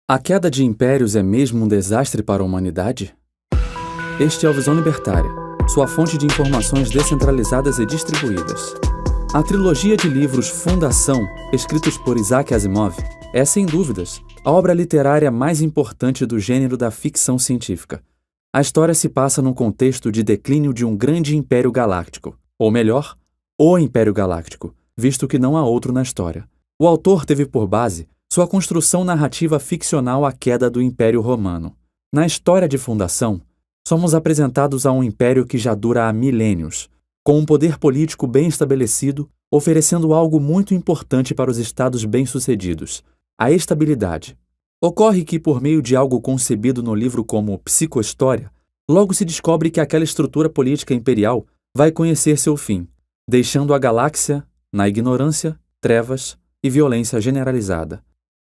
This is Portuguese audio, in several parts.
A queda de impérios é mesmo um desastre para a humanidade? Este é o Visão Libertária, sua fonte de informações descentralizadas e distribuídas. A trilogia de livros Fundação, escritos por Isaac Asimov, é, sem dúvidas, a obra literária mais importante do gênero da ficção científica. A história se passa num contexto de declínio de um grande império galáctico, ou melhor, o Império Galáctico, visto que não há outro na história. O autor teve por base sua construção narrativa ficcional A Queda do Império Romano. Na história de fundação, somos apresentados a um império que já dura há milênios, com um poder político bem estabelecido, oferecendo algo muito importante para os estados bem-sucedidos: a estabilidade. Ocorre que, por meio de algo concebido no livro como psicohistória, logo se descobre que aquela estrutura política imperial vai conhecer seu fim, deixando a galáxia na ignorância, trevas e violência generalizada.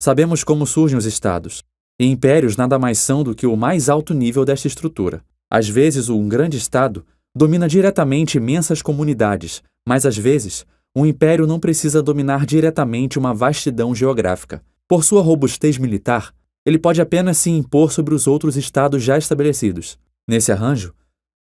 Sabemos como surgem os estados, e impérios nada mais são do que o mais alto nível desta estrutura. Às vezes, um grande estado domina diretamente imensas comunidades, mas às vezes, um império não precisa dominar diretamente uma vastidão geográfica. Por sua robustez militar, ele pode apenas se impor sobre os outros estados já estabelecidos. Nesse arranjo,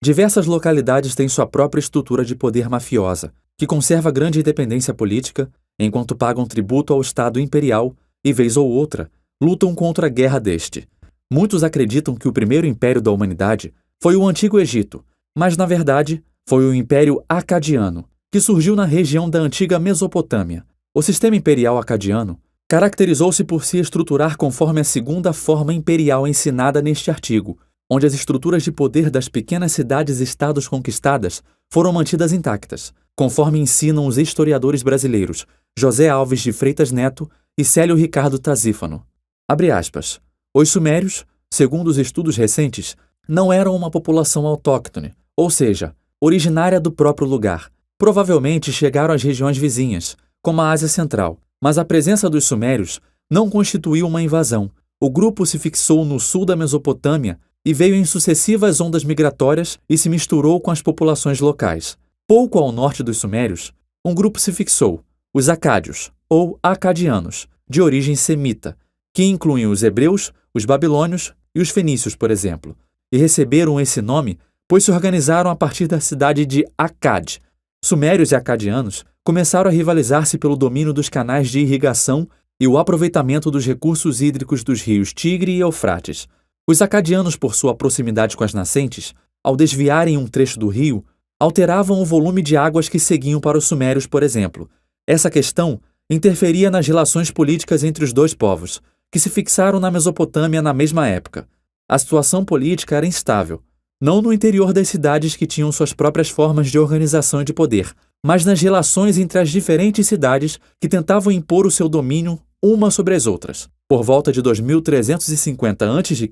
diversas localidades têm sua própria estrutura de poder mafiosa, que conserva grande independência política, enquanto pagam tributo ao Estado imperial e, vez ou outra, lutam contra a guerra deste. Muitos acreditam que o primeiro império da humanidade foi o Antigo Egito, mas, na verdade, foi o Império Acadiano, que surgiu na região da antiga Mesopotâmia. O sistema imperial acadiano caracterizou-se por se estruturar conforme a segunda forma imperial ensinada neste artigo, onde as estruturas de poder das pequenas cidades-estados conquistadas foram mantidas intactas, conforme ensinam os historiadores brasileiros José Alves de Freitas Neto e Célio Ricardo Tasífano. Abre aspas. Os sumérios, segundo os estudos recentes, não eram uma população autóctone, ou seja, originária do próprio lugar. Provavelmente chegaram às regiões vizinhas, como a Ásia Central, mas a presença dos sumérios não constituiu uma invasão. O grupo se fixou no sul da Mesopotâmia e veio em sucessivas ondas migratórias e se misturou com as populações locais. Pouco ao norte dos sumérios, um grupo se fixou, os acádios, ou acadianos, de origem semita, que incluem os hebreus, os babilônios e os fenícios, por exemplo, e receberam esse nome pois se organizaram a partir da cidade de Akkad. Sumérios e acadianos começaram a rivalizar-se pelo domínio dos canais de irrigação e o aproveitamento dos recursos hídricos dos rios Tigre e Eufrates. Os acadianos, por sua proximidade com as nascentes, ao desviarem um trecho do rio, alteravam o volume de águas que seguiam para os sumérios, por exemplo. Essa questão interferia nas relações políticas entre os dois povos, que se fixaram na Mesopotâmia na mesma época. A situação política era instável, não no interior das cidades que tinham suas próprias formas de organização e de poder, mas nas relações entre as diferentes cidades que tentavam impor o seu domínio uma sobre as outras. Por volta de 2350 a.C.,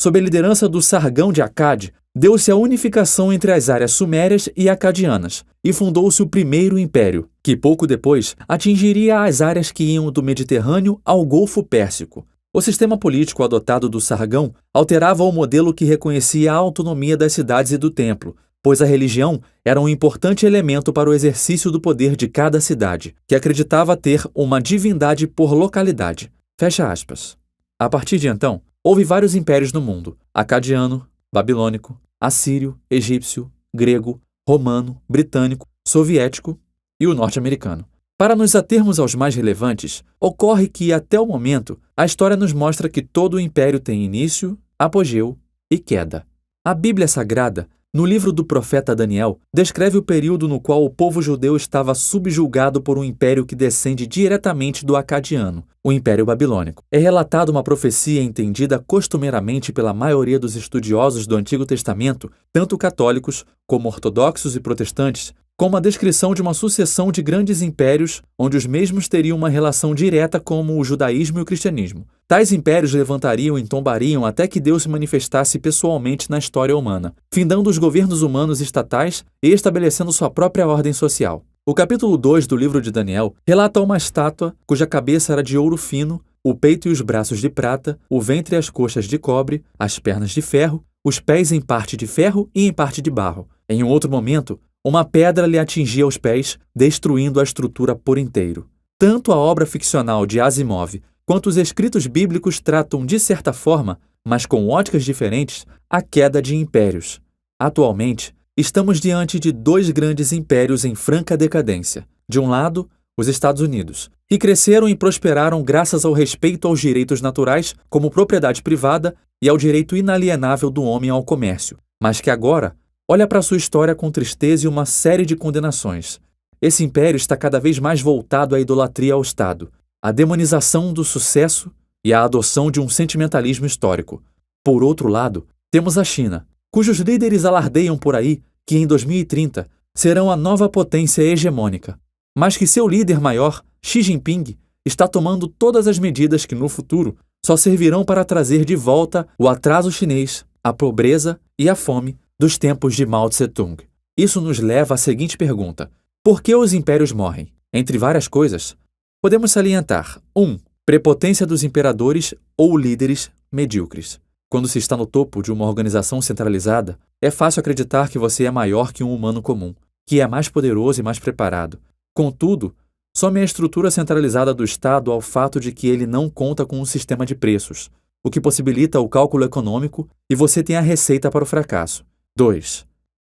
sob a liderança do Sargão de Akkad, deu-se a unificação entre as áreas sumérias e acadianas, e fundou-se o Primeiro Império, que pouco depois atingiria as áreas que iam do Mediterrâneo ao Golfo Pérsico. O sistema político adotado do Sargão alterava o modelo que reconhecia a autonomia das cidades e do templo, pois a religião era um importante elemento para o exercício do poder de cada cidade, que acreditava ter uma divindade por localidade. Fecha aspas. A partir de então, houve vários impérios no mundo: acadiano, babilônico, assírio, egípcio, grego, romano, britânico, soviético e o norte-americano. Para nos atermos aos mais relevantes, ocorre que, até o momento, a história nos mostra que todo o império tem início, apogeu e queda. A Bíblia Sagrada, no livro do profeta Daniel, descreve o período no qual o povo judeu estava subjugado por um império que descende diretamente do acadiano, o Império Babilônico. É relatada uma profecia entendida costumeiramente pela maioria dos estudiosos do Antigo Testamento, tanto católicos como ortodoxos e protestantes, como a descrição de uma sucessão de grandes impérios onde os mesmos teriam uma relação direta como o judaísmo e o cristianismo. Tais impérios levantariam e tombariam até que Deus se manifestasse pessoalmente na história humana, findando os governos humanos estatais e estabelecendo sua própria ordem social. O capítulo 2 do livro de Daniel relata uma estátua cuja cabeça era de ouro fino, o peito e os braços de prata, o ventre e as coxas de cobre, as pernas de ferro, os pés em parte de ferro e em parte de barro. Em um outro momento, uma pedra lhe atingia os pés, destruindo a estrutura por inteiro. Tanto a obra ficcional de Asimov quanto os escritos bíblicos tratam de certa forma, mas com óticas diferentes, a queda de impérios. Atualmente, estamos diante de dois grandes impérios em franca decadência. De um lado, os Estados Unidos, que cresceram e prosperaram graças ao respeito aos direitos naturais, como propriedade privada, e ao direito inalienável do homem ao comércio, mas que agora olha para sua história com tristeza e uma série de condenações. Esse império está cada vez mais voltado à idolatria ao Estado, à demonização do sucesso e à adoção de um sentimentalismo histórico. Por outro lado, temos a China, cujos líderes alardeiam por aí que em 2030 serão a nova potência hegemônica, mas que seu líder maior, Xi Jinping, está tomando todas as medidas que no futuro só servirão para trazer de volta o atraso chinês, a pobreza e a fome dos tempos de Mao Tse-tung. Isso nos leva à seguinte pergunta: por que os impérios morrem? Entre várias coisas, podemos salientar 1. Prepotência dos imperadores ou líderes medíocres. Quando se está no topo de uma organização centralizada, é fácil acreditar que você é maior que um humano comum, que é mais poderoso e mais preparado. Contudo, some a estrutura centralizada do Estado ao fato de que ele não conta com um sistema de preços, o que possibilita o cálculo econômico e você tem a receita para o fracasso. 2.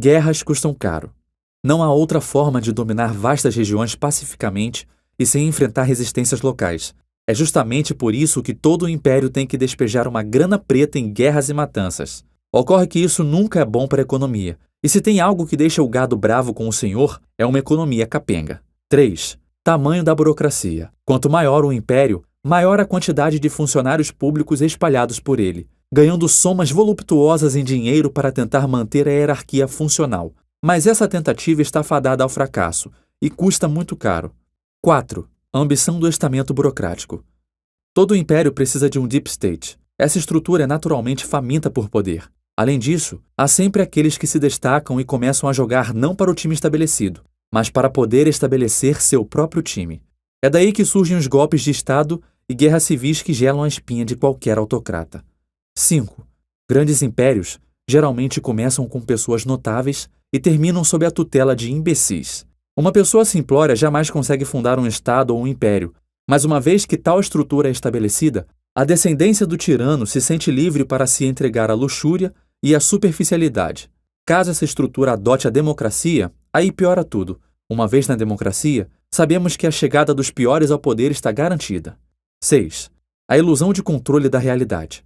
Guerras custam caro. Não há outra forma de dominar vastas regiões pacificamente e sem enfrentar resistências locais. É justamente por isso que todo o império tem que despejar uma grana preta em guerras e matanças. Ocorre que isso nunca é bom para a economia, e se tem algo que deixa o gado bravo com o senhor, é uma economia capenga. 3. Tamanho da burocracia. Quanto maior o império, maior a quantidade de funcionários públicos espalhados por ele, ganhando somas voluptuosas em dinheiro para tentar manter a hierarquia funcional. Mas essa tentativa está fadada ao fracasso e custa muito caro. 4. Ambição do estamento burocrático. Todo império precisa de um deep state. Essa estrutura é naturalmente faminta por poder. Além disso, há sempre aqueles que se destacam e começam a jogar não para o time estabelecido, mas para poder estabelecer seu próprio time. É daí que surgem os golpes de Estado e guerras civis que gelam a espinha de qualquer autocrata. 5. Grandes impérios geralmente começam com pessoas notáveis e terminam sob a tutela de imbecis. Uma pessoa simplória jamais consegue fundar um Estado ou um império, mas uma vez que tal estrutura é estabelecida, a descendência do tirano se sente livre para se entregar à luxúria e à superficialidade. Caso essa estrutura adote a democracia, aí piora tudo. Uma vez na democracia, sabemos que a chegada dos piores ao poder está garantida. 6. A ilusão de controle da realidade.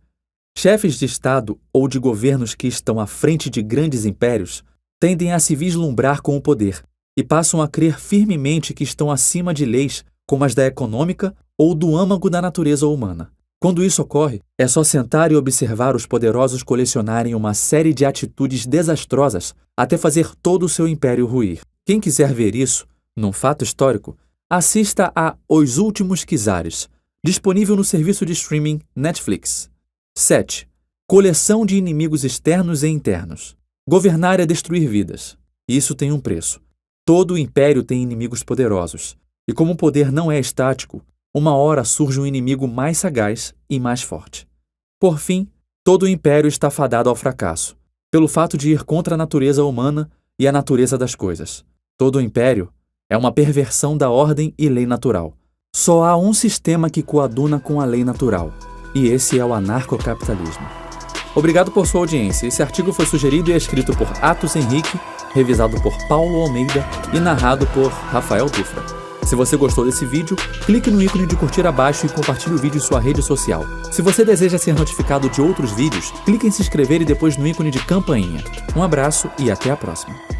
Chefes de Estado ou de governos que estão à frente de grandes impérios tendem a se vislumbrar com o poder e passam a crer firmemente que estão acima de leis como as da econômica ou do âmago da natureza humana. Quando isso ocorre, é só sentar e observar os poderosos colecionarem uma série de atitudes desastrosas até fazer todo o seu império ruir. Quem quiser ver isso, num fato histórico, assista a Os Últimos Czares, disponível no serviço de streaming Netflix. 7. Coleção de inimigos externos e internos. Governar é destruir vidas. Isso tem um preço. Todo império tem inimigos poderosos. E como o poder não é estático, uma hora surge um inimigo mais sagaz e mais forte. Por fim, todo império está fadado ao fracasso, pelo fato de ir contra a natureza humana e a natureza das coisas. Todo império é uma perversão da ordem e lei natural. Só há um sistema que coaduna com a lei natural, e esse é o anarcocapitalismo. Obrigado por sua audiência. Esse artigo foi sugerido e escrito por Atos Henrique, revisado por Paulo Almeida e narrado por Rafael Tufra. Se você gostou desse vídeo, clique no ícone de curtir abaixo e compartilhe o vídeo em sua rede social. Se você deseja ser notificado de outros vídeos, clique em se inscrever e depois no ícone de campainha. Um abraço e até a próxima.